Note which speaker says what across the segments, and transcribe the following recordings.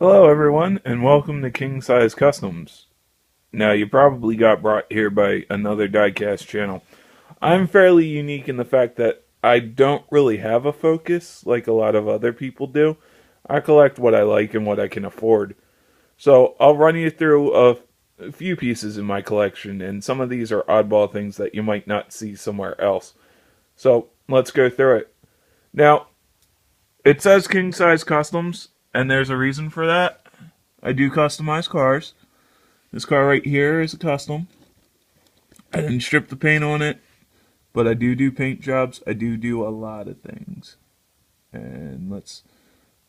Speaker 1: Hello, everyone, and welcome to Kingsize Customs. Now, you probably got brought here by another diecast channel. I'm fairly unique in the fact that I don't really have a focus like a lot of other people do. I collect what I like and what I can afford. So, I'll run you through a few pieces in my collection, and some of these are oddball things that you might not see somewhere else. So, let's go through it. Now, it says Kingsize Customs, and there's a reason for that. I do customize cars. This car right here is a custom. I didn't strip the paint on it, but I do paint jobs. I do a lot of things. And let's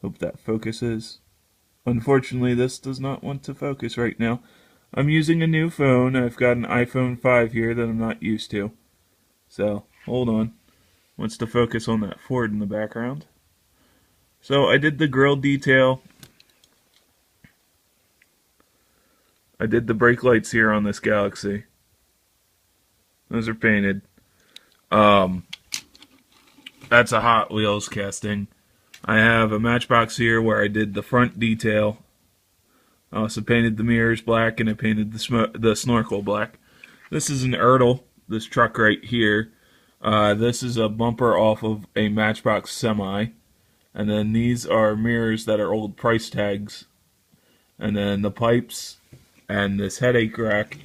Speaker 1: hope that focuses. Unfortunately, this does not want to focus right now. I'm using a new phone. I've got an iPhone 5 here that I'm not used to. So, hold on. Wants to focus on that Ford in the background. So, I did the grille detail. I did the brake lights here on this Galaxy. Those are painted. Um, that's a Hot Wheels casting. I have a Matchbox here where I did the front detail. I also painted the mirrors black and I painted the snorkel black. This is an Ertl, this truck right here. This is a bumper off of a Matchbox Semi. And then these are mirrors that are old price tags. And then the pipes and this headache rack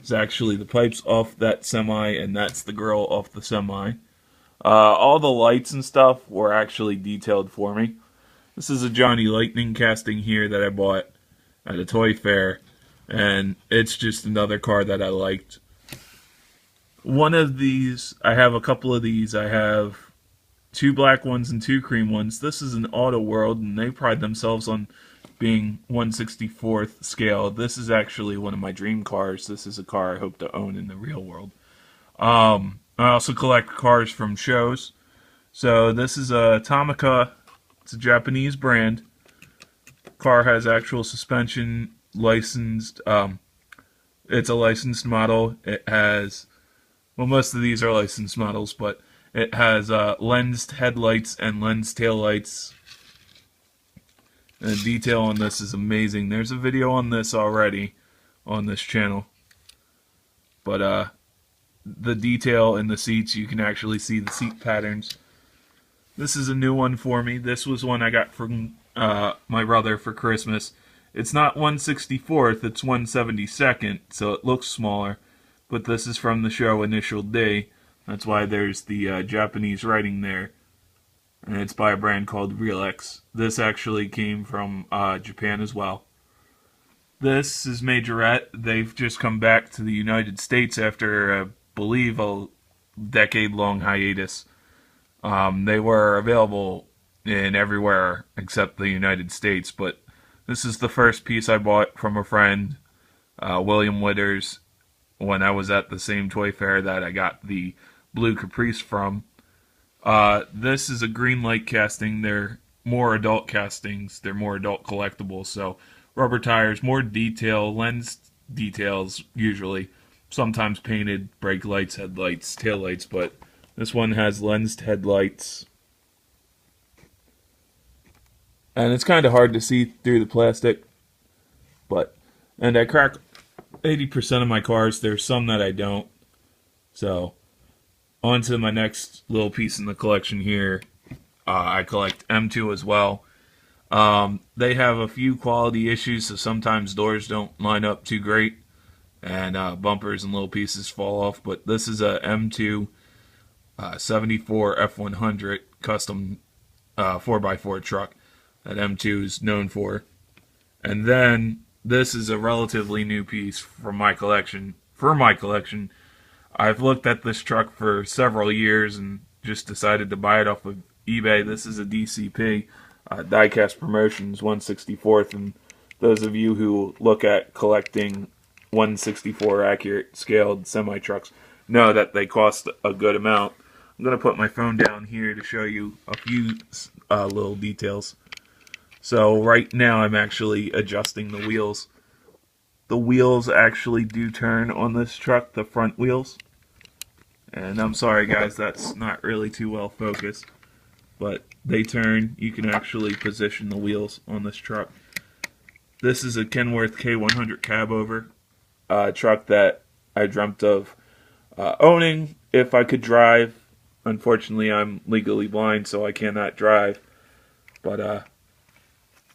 Speaker 1: is actually the pipes off that Semi, and that's the grill off the Semi. All the lights and stuff were actually detailed for me. This is a Johnny Lightning casting here that I bought at a toy fair, and it's just another car that I liked. One of these, I have a couple of these. I have two black ones and two cream ones. This is an Auto World, and they pride themselves on being 1/64th scale. This is actually one of my dream cars. This is a car I hope to own in the real world. I also collect cars from shows. So this is a Tomica. It's a Japanese brand. Car has actual suspension, licensed. It's a licensed model. It has, well, most of these are licensed models, but it has lensed headlights and lensed taillights. And the detail on this is amazing. There's a video on this already on this channel. But the detail in the seats, you can actually see the seat patterns. This is a new one for me. This was one I got from my brother for Christmas. It's not 1/64th, it's 1/72nd, so it looks smaller. But this is from the show Initial D. That's why there's the Japanese writing there. And it's by a brand called Realex. This actually came from Japan as well. This is Majorette. They've just come back to the United States after, I believe, a decade-long hiatus. They were available in everywhere except the United States, but this is the first piece I bought from a friend, William Witters, when I was at the same toy fair that I got the blue Caprice from. This is a green light casting. They're more adult castings. They're more adult collectibles. So rubber tires, more detail, lens details usually. Sometimes painted, brake lights, headlights, tail lights, but this one has lensed headlights. And it's kind of hard to see through the plastic. And I crack 80% of my cars. There's some that I don't. So on to my next little piece in the collection here. I collect M2 as well. They have a few quality issues, so sometimes doors don't line up too great, and bumpers and little pieces fall off. But this is a M2 74 F100 custom 4x4 truck that M2 is known for. And then this is a relatively new piece from my collection. For my collection, I've looked at this truck for several years and just decided to buy it off of eBay. This is a DCP, Diecast Promotions 1/64th, and those of you who look at collecting 1/64 accurate scaled semi-trucks know that they cost a good amount. I'm going to put my phone down here to show you a few little details. So right now I'm actually adjusting the wheels. The wheels actually do turn on this truck, the front wheels. And I'm sorry guys, that's not really too well focused. But they turn. You can actually position the wheels on this truck. This is a Kenworth K100 cab over truck that I dreamt of owning if I could drive. Unfortunately, I'm legally blind, so I cannot drive. But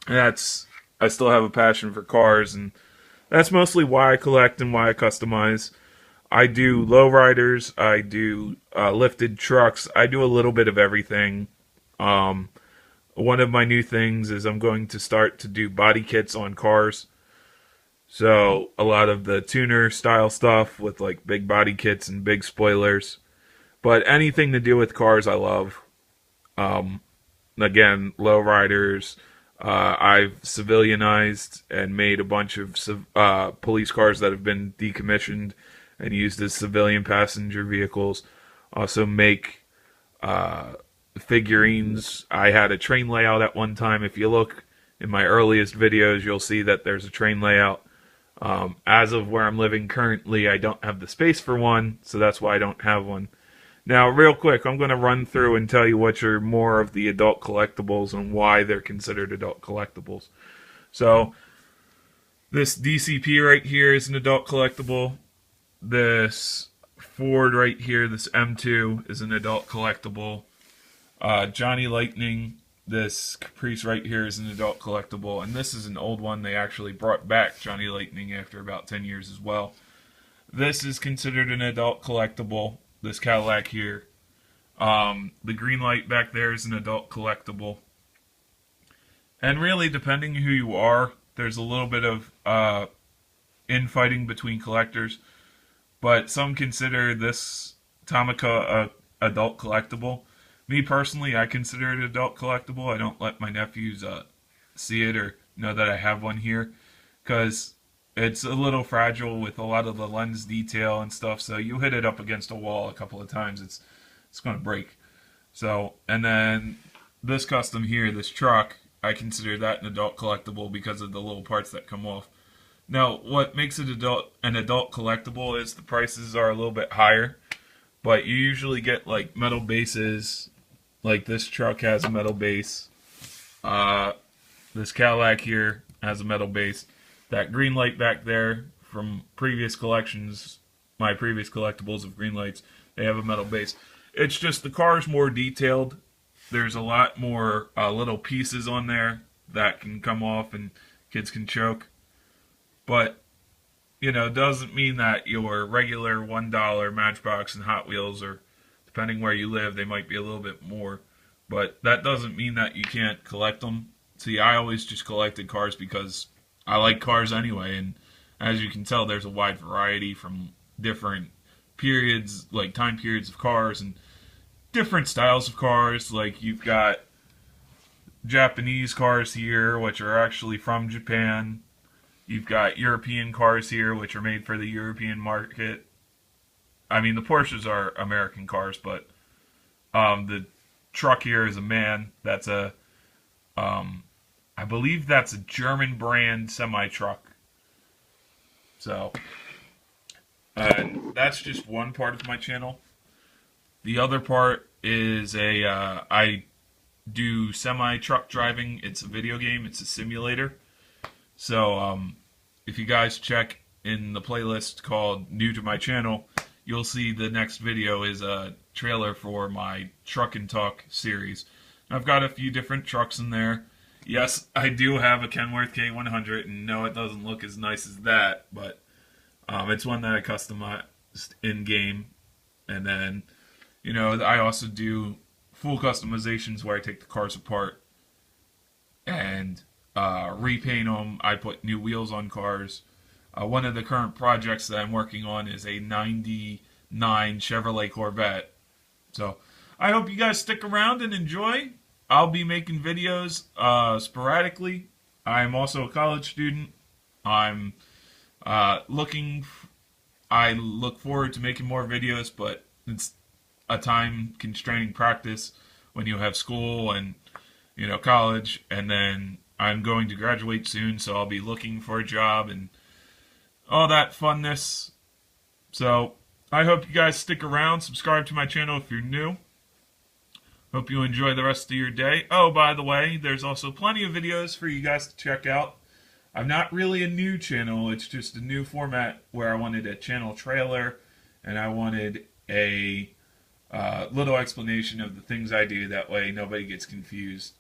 Speaker 1: I still have a passion for cars, and that's mostly why I collect and why I customize. I do lowriders, I do lifted trucks, I do a little bit of everything. One of my new things is I'm going to start to do body kits on cars. So a lot of the tuner style stuff with like big body kits and big spoilers. But anything to do with cars I love. Again, lowriders. I've civilianized and made a bunch of police cars that have been decommissioned and used as civilian passenger vehicles. Also make figurines. I had a train layout at one time. If you look in my earliest videos, you'll see that there's a train layout. As of where I'm living currently, I don't have the space for one, so that's why I don't have one. Now, real quick, I'm going to run through and tell you which are more of the adult collectibles and why they're considered adult collectibles. So, this DCP right here is an adult collectible. This Ford right here, this M2, is an adult collectible. Johnny Lightning, this Caprice right here, is an adult collectible. And this is an old one. They actually brought back Johnny Lightning after about 10 years as well. This is considered an adult collectible. This Cadillac here. The green light back there is an adult collectible. And really, depending who you are, there's a little bit of infighting between collectors. But some consider this Tomica a adult collectible. Me personally, I consider it adult collectible. I don't let my nephews see it or know that I have one here, because it's a little fragile with a lot of the lens detail and stuff. So you hit it up against a wall a couple of times, it's going to break. So, and then this custom here, this truck, I consider that an adult collectible because of the little parts that come off. Now, what makes it an adult collectible is the prices are a little bit higher, but you usually get like metal bases. Like this truck has a metal base. This Cadillac here has a metal base. That green light back there from previous collections, my previous collectibles of green lights, they have a metal base. It's just the car's more detailed. There's a lot more little pieces on there that can come off and kids can choke. But, you know, it doesn't mean that your regular $1 Matchbox and Hot Wheels, or depending where you live, they might be a little bit more. But that doesn't mean that you can't collect them. See, I always just collected cars because I like cars anyway, and as you can tell, there's a wide variety from different periods, like time periods of cars, and different styles of cars. Like, you've got Japanese cars here, which are actually from Japan. You've got European cars here, which are made for the European market. I mean, the Porsches are American cars, but the truck here is a MAN. That's a I believe that's a German brand semi-truck. So, that's just one part of my channel. The other part is I do semi-truck driving. It's a video game. It's a simulator. So, if you guys check in the playlist called New to My Channel, you'll see the next video is a trailer for my Truck and Talk series. I've got a few different trucks in there. Yes, I do have a Kenworth K100, and no, it doesn't look as nice as that, but it's one that I customized in-game. And then, you know, I also do full customizations where I take the cars apart and repaint them. I put new wheels on cars. One of the current projects that I'm working on is a 99 Chevrolet Corvette. So, I hope you guys stick around and enjoy. I'll be making videos sporadically. I'm also a college student. I look forward to making more videos, but it's a time-constraining practice when you have school and, you know, college. And then I'm going to graduate soon, so I'll be looking for a job and all that funness. So, I hope you guys stick around. Subscribe to my channel if you're new. Hope you enjoy the rest of your day. Oh, by the way, there's also plenty of videos for you guys to check out. I'm not really a new channel. It's just a new format where I wanted a channel trailer and I wanted a little explanation of the things I do. That way nobody gets confused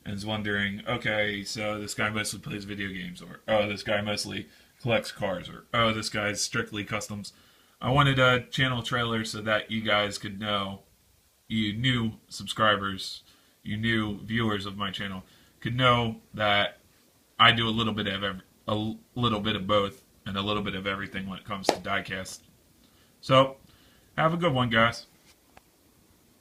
Speaker 1: and is wondering, okay, so this guy mostly plays video games, or oh, this guy mostly collects cars, or oh, this guy's strictly customs. I wanted a channel trailer so that you guys could know, you new subscribers, you new viewers of my channel, could know that I do a little bit of a little bit of both and a little bit of everything when it comes to diecast. So, have a good one, guys.